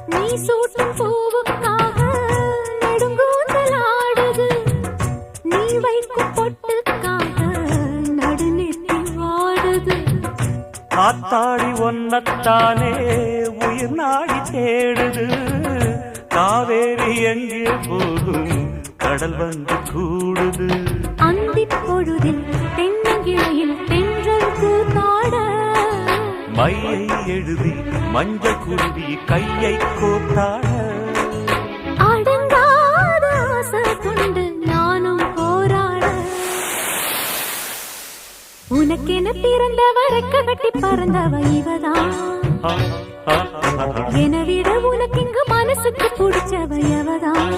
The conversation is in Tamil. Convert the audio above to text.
நீ சூட்டும் பூவுக்காக நெடுங்கூந்தல் ஆடுது. நீ வைக்கும் பொட்டுக்காக நடுநெத்தி வாடுது. காத்தாடி ஒன்னத்தானே உயிர் நாடி தேடுது. காவேரி எங்கே போகும் கடல் வந்து கூடுது. அந்திப் பொழுதில் தென்னங்கிளையில் தென்றல் கூத்தாட மையை எழுதி மஞ்சள் குருவி கையை கோத்தாட அடங்காத ஆசை கொண்டு நானும் போராட. உனக்கென பிறந்தவ ரெக்க கட்டி பறந்தவ இவதான். என விட உனக்கு இங்கு மனசுக்கு பிடிச்சவ எவதான்.